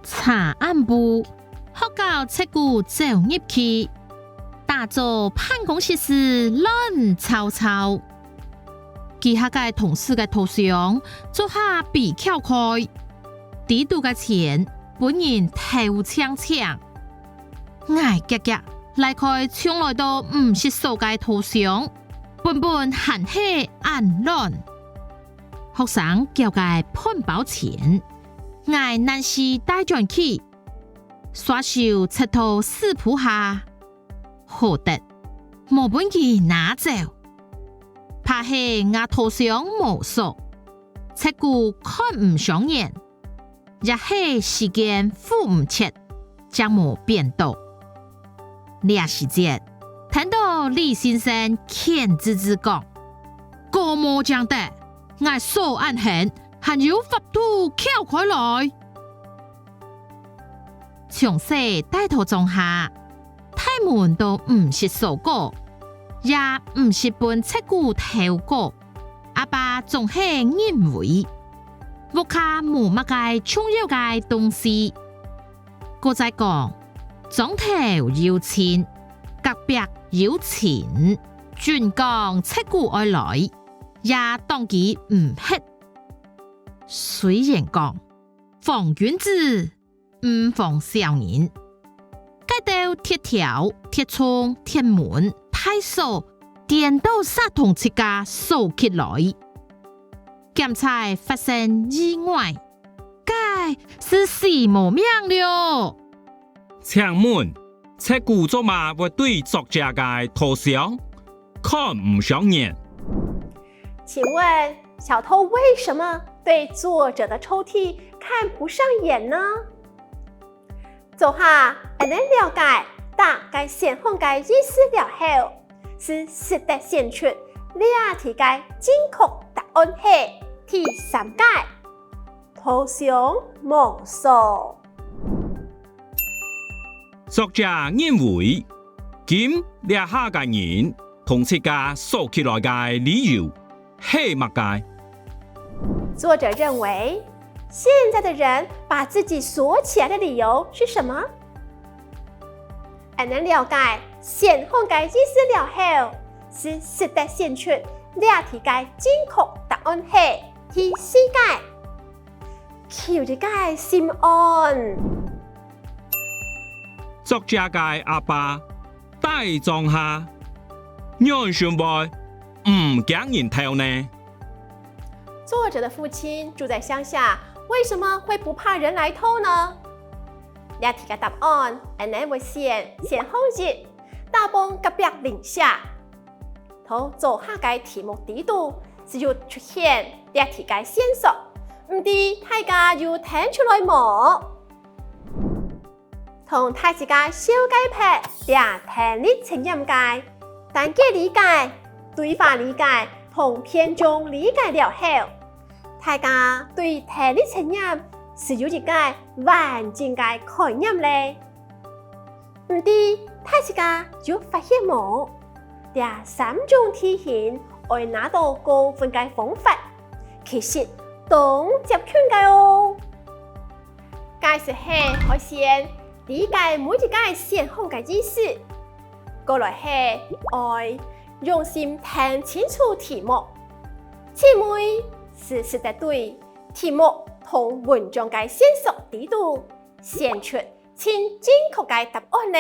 查案部，学校册句走入去，打造办公室时乱糟糟。其他嘅同事嘅头像做下比较开，地度嘅钱本人头呛呛，挨夹夹来开从来都唔识数嘅头像，本本含起暗乱。学生叫佢判包钱，挨难是带转去，刷手切到四铺下，好得冇本佢拿走。怕是我头上无数，切句看唔上眼，也是时间付唔切，将冇变到。那时节，听到李先生欠滋滋讲，个冇讲得，我手按痕，还有法度撬开来。从细带头种下，太门都唔识数过。也唔是本册句投稿，阿爸仲系认为屋卡冇乜嘅重要嘅东西。我再讲，总头要钱，隔壁要钱，专讲册句爱来，也当佢唔吃。虽然讲防丸子唔防小人，街道铁条、铁窗、铁门。太數電到殺同自家數起來，檢查發生意外，該是死無命了。請問，冊句做嘛會對作者嘅頭像看唔上眼？請問小偷為什麼對作者的抽屜看不上眼呢？做下能了解大概先後嘅意思了後，是識得選出兩題嘅正確答案係第三解，頭像無數。作者認為，咁兩下嘅人同自家數起來嘅理由係乜嘅？作者認為，現在的人把自己鎖起來的理由是什麼？能了解先後嘅意思了後，是識得選出兩題嘅正確答案係第四解，求一解心安。作者嘅阿爸大裝下，讓上輩唔驚人偷呢？作者的父親住在鄉下，為什麼會不怕人來偷呢？兩題嘅答案，能會先後日大幫隔壁鄰下，同做下嘅題目底度只要出現兩題嘅線索，唔知大家要聽出來冇？同大家小解撇兩聽力情驗解，單嘅理解、對話理解同片中理解了後，大家對聽力情驗是有一個完整嘅概念咧。唔知大家有發現冇？這三種題型可以拿到高分嘅方法，其實都接近嘅哦。解釋係可先理解每一個先後嘅意思，過來係愛用心聽清楚題目，姊妹是識得對題目同文章嘅線索底度選出正確嘅答案呢。